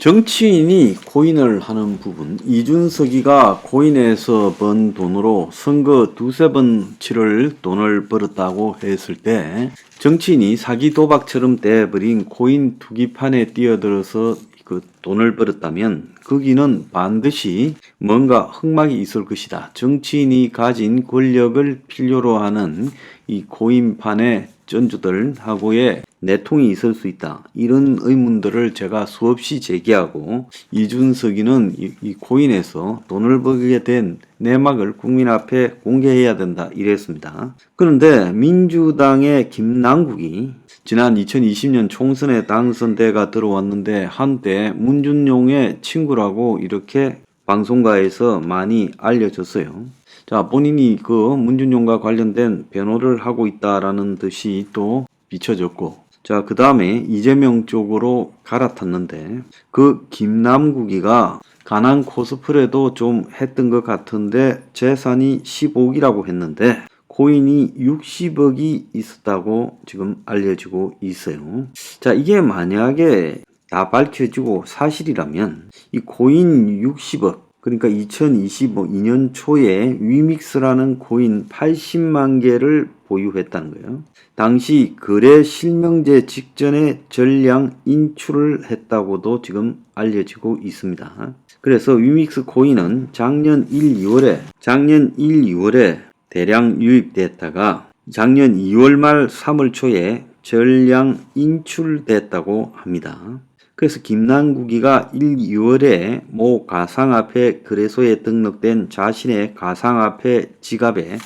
정치인이 코인을 하는 부분, 이준석이가 코인에서 번 돈으로 선거 두세 번 치를 돈을 벌었다고 했을 때 정치인이 사기 도박처럼 돼버린 코인 투기판에 뛰어들어서 그 돈을 벌었다면 거기는 반드시 뭔가 흑막이 있을 것이다. 정치인이 가진 권력을 필요로 하는 이 코인판의 전주들하고의 내통이 있을 수 있다. 이런 의문들을 제가 수없이 제기하고 이준석이는 이 코인에서 돈을 벌게 된 내막을 국민 앞에 공개해야 된다. 이랬습니다. 그런데 민주당의 김남국이 지난 2020년 총선에 당선돼가 들어왔는데 한때 문준용의 친구라고 이렇게 방송가에서 많이 알려졌어요. 자, 본인이 그 문준용과 관련된 변호를 하고 있다라는 듯이 또 비춰졌고, 자, 그 다음에 이재명 쪽으로 갈아탔는데, 그 김남국이가 가난 코스프레도 좀 했던 것 같은데, 재산이 10억이라고 했는데, 코인이 60억이 있었다고 지금 알려지고 있어요. 자, 이게 만약에 다 밝혀지고 사실이라면, 이 코인 60억, 그러니까 2025년 초에 위믹스라는 코인 80만 개를 보유했다는 거예요. 당시 거래 실명제 직전에 전량 인출을 했다고도 지금 알려지고 있습니다. 그래서 위믹스 코인은 작년 1, 2월에 대량 유입됐다가 작년 2월 말 3월 초에 전량 인출됐다고 합니다. 그래서 김남국이가 1, 2월에 모 가상화폐 거래소에 등록된 자신의 가상화폐 지갑에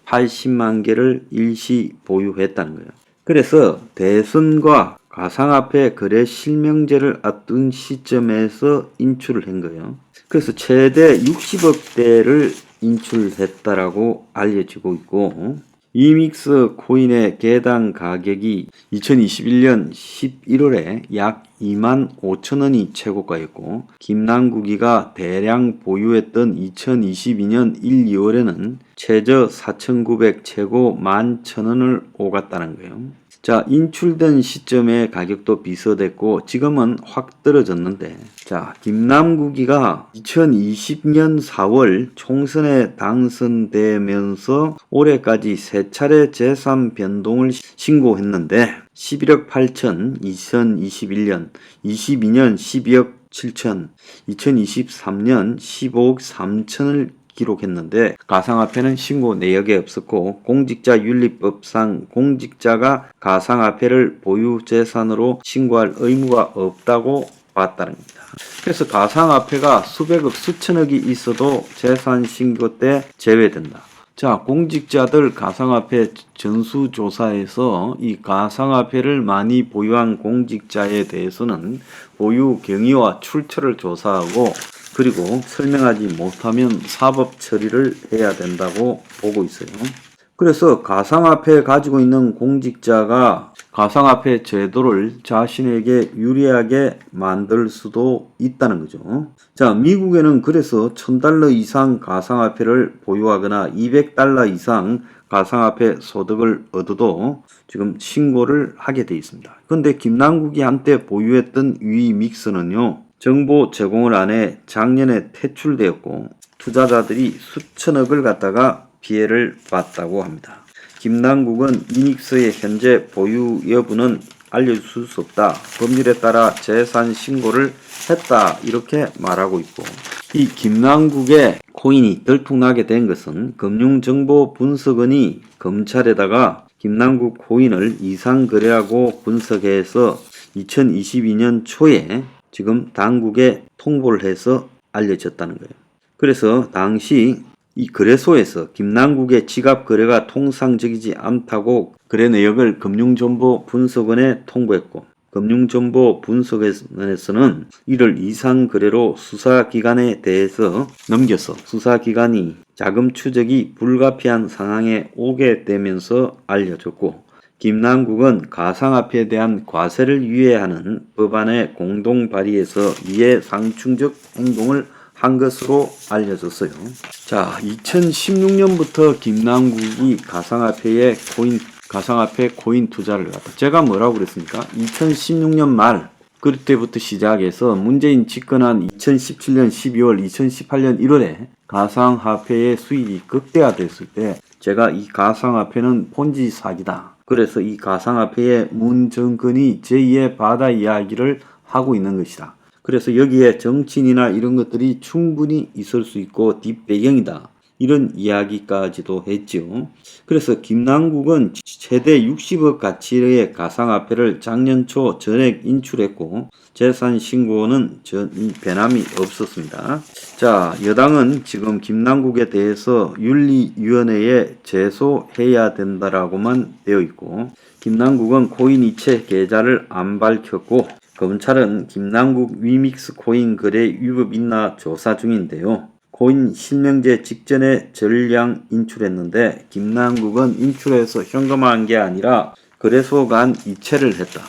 80만 개를 일시 보유했다는 거예요. 그래서 대선과 가상화폐 거래 실명제를 앞둔 시점에서 인출을 한 거예요. 그래서 최대 60억대를 인출했다라고 알려지고 있고, 위믹스 코인의 개당 가격이 2021년 11월에 약 25,000원이 최고가였고, 김남국이가 대량 보유했던 2022년 1, 2월에는 최저 4,900, 최고 11,000원을 오갔다는 거예요. 자, 인출된 시점의 가격도 비슷했고 지금은 확 떨어졌는데, 자, 김남국이가 2020년 4월 총선에 당선되면서 올해까지 세 차례 재산 변동을 신고했는데 11억 8천 2021년, 22년 12억 7천, 2023년 15억 3천을 기록했는데 가상화폐는 신고 내역에 없었고 공직자윤리법상 공직자가 가상화폐를 보유재산으로 신고할 의무가 없다고 봤다는 겁니다. 그래서 가상화폐가 수백억 수천억이 있어도 재산 신고 때 제외된다. 자, 공직자들 가상화폐 전수조사에서 이 가상화폐를 많이 보유한 공직자에 대해서는 보유 경위와 출처를 조사하고 그리고 설명하지 못하면 사법 처리를 해야 된다고 보고 있어요. 그래서 가상화폐 가지고 있는 공직자가 가상화폐 제도를 자신에게 유리하게 만들 수도 있다는 거죠. 자, 미국에는 그래서 $1,000 이상 가상화폐를 보유하거나 $200 이상 가상화폐 소득을 얻어도 지금 신고를 하게 돼 있습니다. 그런데 김남국이 한때 보유했던 위믹스는요, 정보 제공을 안 해 작년에 퇴출되었고 투자자들이 수천억을 갖다가 피해를 봤다고 합니다. 김남국은 위믹스의 현재 보유 여부는 알려줄 수 없다. 법률에 따라 재산 신고를 했다. 이렇게 말하고 있고, 이 김남국의 코인이 들통나게 된 것은 금융정보분석원이 검찰에다가 김남국 코인을 이상거래하고 분석해서 2022년 초에 지금 당국에 통보를 해서 알려졌다는 거예요. 그래서 당시 이 거래소에서 김남국의 지갑 거래가 통상적이지 않다고 거래 내역을 금융정보분석원에 통보했고, 금융정보분석원에서는 이를 이상거래로 수사기관에 대해서 넘겨서 수사기관이 자금 추적이 불가피한 상황에 오게 되면서 알려졌고, 김남국은 가상화폐에 대한 과세를 유예하는 법안의 공동 발의에서 이에 상충적 행동을 한 것으로 알려졌어요. 자, 2016년부터 김남국이 가상화폐 코인 투자를 갖다 제가 뭐라고 그랬습니까? 2016년 말 그때부터 시작해서 문재인 집권한 2017년 12월, 2018년 1월에 가상화폐의 수익이 극대화됐을 때 제가 이 가상화폐는 폰지 사기다. 그래서 이 가상화폐의 문정근이 제2의 바다 이야기를 하고 있는 것이다. 그래서 여기에 정치인이나 이런 것들이 충분히 있을 수 있고 뒷배경이다. 이런 이야기까지도 했죠. 그래서 김남국은 최대 60억 가치의 가상화폐를 작년 초 전액 인출했고 재산 신고는 변함이 없었습니다. 자, 여당은 지금 김남국에 대해서 윤리위원회에 제소해야 된다라고만 되어 있고 김남국은 코인 이체 계좌를 안 밝혔고 검찰은 김남국 위믹스 코인 거래 위법 있나 조사 중인데요. 코인 실명제 직전에 전량 인출했는데 김남국은 인출해서 현금화한 게 아니라 거래소 간 이체를 했다.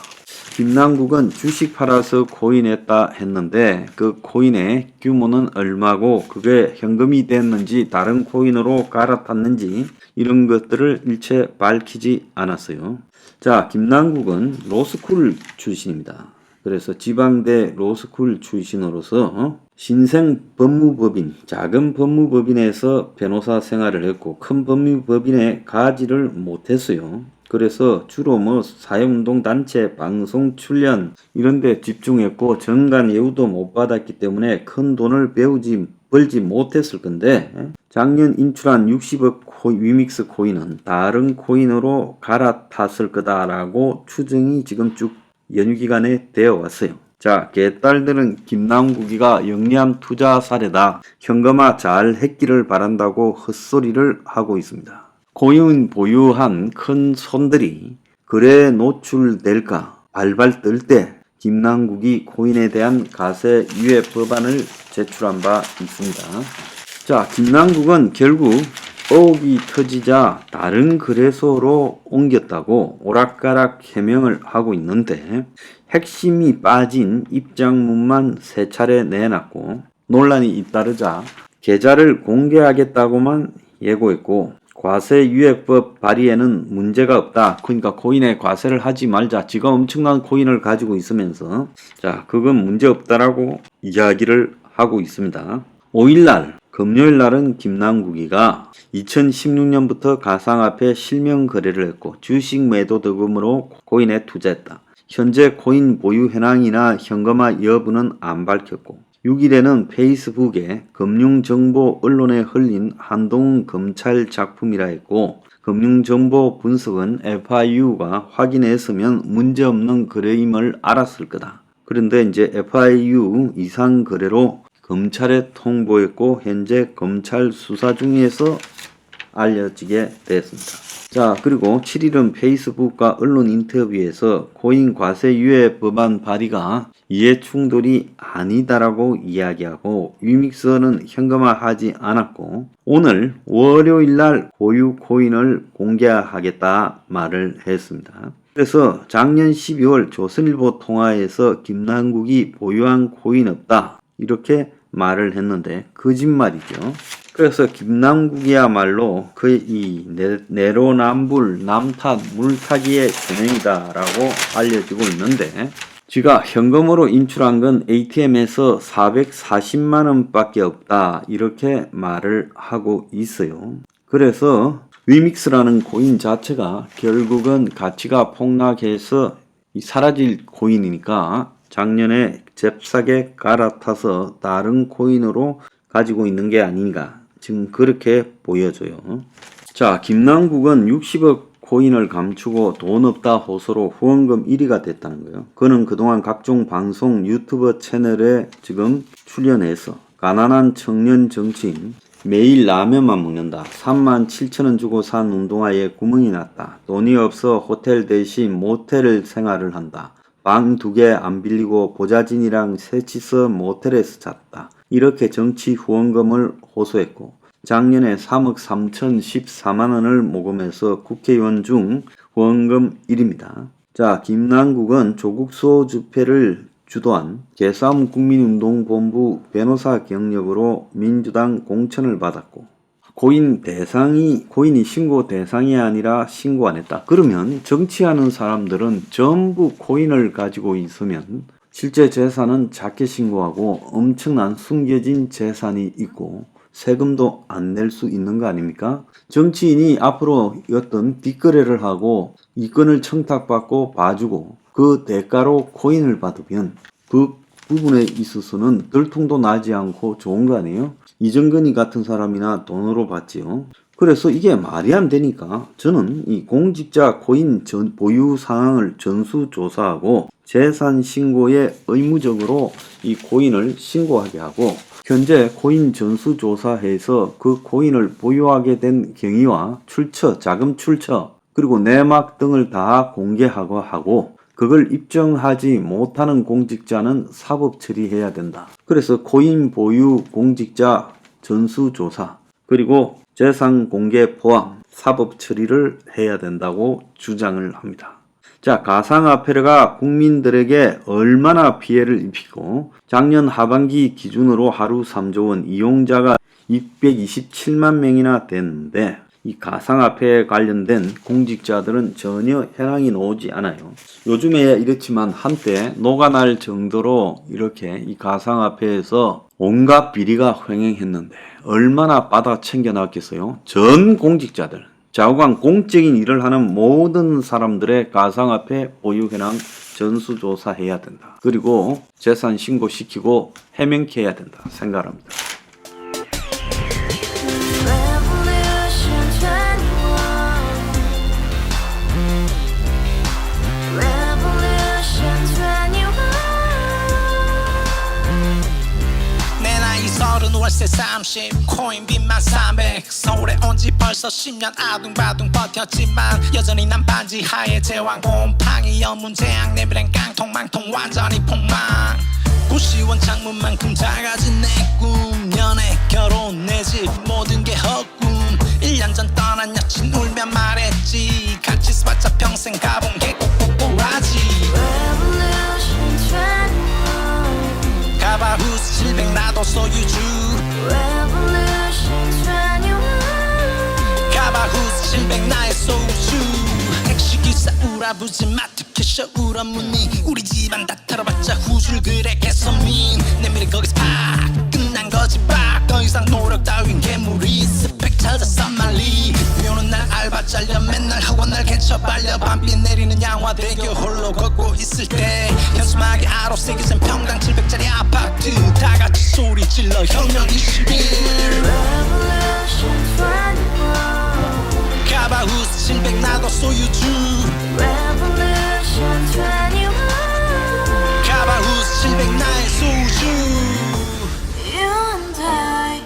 김남국은 주식 팔아서 코인했다 했는데 그 코인의 규모는 얼마고 그게 현금이 됐는지 다른 코인으로 갈아탔는지 이런 것들을 일체 밝히지 않았어요. 자, 김남국은 로스쿨 출신입니다. 그래서 지방대 로스쿨 출신으로서 신생 법무법인, 작은 법무법인에서 변호사 생활을 했고 큰 법무법인에 가지를 못했어요. 그래서 주로 사회운동 단체, 방송 출연 이런 데 집중했고 정관 예우도 못 받았기 때문에 큰 돈을 벌지 못했을 건데 작년 인출한 60억 위믹스 코인은 다른 코인으로 갈아탔을 거다라고 추정이 지금 쭉 연휴기간에 되어 왔어요. 자, 개딸들은 김남국이가 영리한 투자 사례다. 현금화 잘 했기를 바란다고 헛소리를 하고 있습니다. 코인 보유한 큰 손들이 거래에 노출될까 발발 떨 때 김남국이 코인에 대한 가세 유예 법안을 제출한 바 있습니다. 자, 김남국은 결국 의혹이 터지자 다른 거래소로 옮겼다고 오락가락 해명을 하고 있는데 핵심이 빠진 입장문만 3차례 내놨고 논란이 잇따르자 계좌를 공개하겠다고만 예고했고 과세유예법 발의에는 문제가 없다. 그러니까 코인에 과세를 하지 말자. 지가 엄청난 코인을 가지고 있으면서 자, 그건 문제 없다라고 이야기를 하고 있습니다. 5일날 금요일 날은 김남국이가 2016년부터 가상화폐 실명 거래를 했고 주식 매도 득음으로 코인에 투자했다. 현재 코인 보유 현황이나 현금화 여부는 안 밝혔고 6일에는 페이스북에 금융정보 언론에 흘린 한동훈 검찰 작품이라 했고 금융정보 분석은 FIU가 확인했으면 문제없는 거래임을 알았을 거다. 그런데 이제 FIU 이상 거래로 검찰에 통보했고 현재 검찰 수사 중에서 알려지게 되었습니다. 자, 그리고 7일은 페이스북과 언론 인터뷰에서 코인 과세 유예 법안 발의가 이해 충돌이 아니다라고 이야기하고 위믹스는 현금화하지 않았고 오늘 월요일날 보유 코인을 공개하겠다 말을 했습니다. 그래서 작년 12월 조선일보 통화에서 김남국이 보유한 코인 없다 이렇게 말을 했는데 거짓말이죠. 그래서 김남국이야말로 이 내로남불 남탓 물타기의 전형이다라고 알려지고 있는데 지가 현금으로 인출한 건 ATM에서 440만 원밖에 없다 이렇게 말을 하고 있어요. 그래서 위믹스라는 코인 자체가 결국은 가치가 폭락해서 사라질 코인이니까 작년에 잽싸게 갈아타서 다른 코인으로 가지고 있는 게 아닌가 지금 그렇게 보여져요. 자, 김남국은 60억 코인을 감추고 돈 없다 호소로 후원금 1위가 됐다는 거예요. 그는 그동안 각종 방송 유튜버 채널에 지금 출연해서 가난한 청년 정치인 매일 라면만 먹는다. 37,000원 주고 산 운동화에 구멍이 났다. 돈이 없어 호텔 대신 모텔 생활을 한다. 방 2개 안 빌리고 보좌진이랑 셋이서 모텔에서 잤다. 이렇게 정치 후원금을 호소했고 작년에 3억 3,014만원을 모금해서 국회의원 중 후원금 1위입니다. 자, 김남국은 조국 수호 집회를 주도한 제3국민운동본부 변호사 경력으로 민주당 공천을 받았고 코인이 신고 대상이 아니라 신고 안 했다. 그러면 정치하는 사람들은 전부 코인을 가지고 있으면 실제 재산은 작게 신고하고 엄청난 숨겨진 재산이 있고 세금도 안 낼 수 있는 거 아닙니까? 정치인이 앞으로 어떤 뒷거래를 하고 이권을 청탁받고 봐주고 그 대가로 코인을 받으면 그 부분에 있어서는 들통도 나지 않고 좋은 거 아니에요? 이정근이 같은 사람이나 돈으로 받지요. 그래서 이게 말이 안 되니까 저는 이 공직자 코인 보유 상황을 전수조사하고 재산 신고에 의무적으로 이 코인을 신고하게 하고 현재 코인 전수조사해서 그 코인을 보유하게 된 경위와 출처, 자금 출처, 그리고 내막 등을 다 공개하고 하고 그걸 입증하지 못하는 공직자는 사법 처리해야 된다. 그래서 코인 보유 공직자 전수조사 그리고 재산 공개 포함 사법 처리를 해야 된다고 주장을 합니다. 자, 가상화폐가 국민들에게 얼마나 피해를 입히고 작년 하반기 기준으로 하루 3조 원 이용자가 227만 명이나 됐는데 이 가상화폐에 관련된 공직자들은 전혀 해당이 나오지 않아요. 요즘에 이렇지만 한때 녹아날 정도로 이렇게 이 가상화폐에서 온갖 비리가 횡행했는데 얼마나 받아 챙겨놨겠어요? 전 공직자들, 좌우간 공적인 일을 하는 모든 사람들의 가상화폐 보유 현황 전수조사해야 된다. 그리고 재산 신고시키고 해명케 해야 된다 생각합니다. 월세 30 코인빚만 300 서울에 온 지 벌써 10년 아둥바둥 버텼지만 여전히 난 반지 하에 제왕 곰팡이 연문제약 내비랑 깡통망통 완전히 폭망 고시원 창문만큼 작아진 내 꿈 연애 결혼 내 집 모든 게 헛꿈 1년 전 떠난 여친 울며 말했지 같이 살자 평생 가본 게 꼬꼬꼬라지 가바후스 700 나도 소유주 가바후스 700 나의 소유주 택시기사 우라부지 마트 캐셔 울어무니 우리 집안 다 털어봤자 후줄 그래 개선민 내 미래 거기서 팍 끝난 거지 팍더 이상 노력 따윈 괴물이 스펙 찾아서 말리 비오는 날 알바 잘려 맨날 학원 날 개쳐 발려 밤비 내리는 양화대교 홀로 걷고 있을 때 현수막에 아로 새겨진 평당 700짜리 아파트 다같이 소리 질러 혁명 21 가바후스 700 나도 소유주 가바후스 700 나의 소유주 You and I,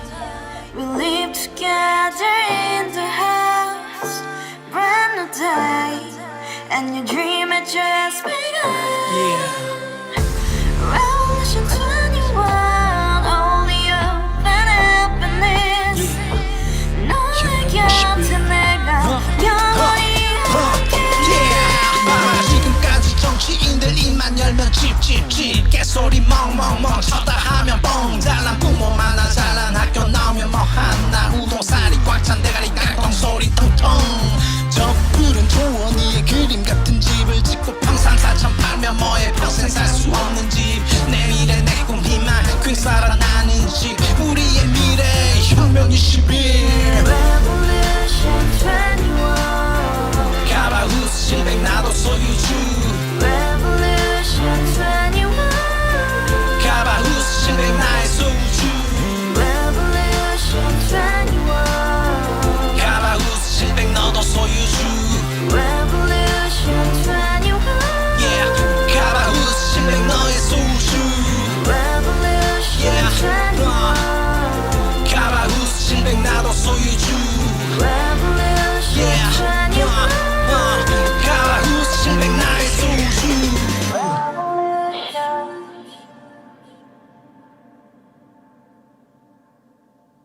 we live together in the house, brand new day, and your dream had just begun. Revolution 21, only open happiness. 너의 곁에 내가 영원히 함께. 지금까지 정치인들 입만 열면 찝찝찝 개소리 멍멍멍 쳤다 하면 뻥 잘난 부모 만나 잘난 학교 나오면 뭐 하나 우동살이 꽉 찬 대가리 깡통 소리 텅텅 저 푸른 초원위에 그림 같은 집을 짓고 평상 4천 팔면 뭐해 평생 살 수 없는 집 내 미래 내 꿈 희망 괜 살아나는 집 우리의 미래 혁명 21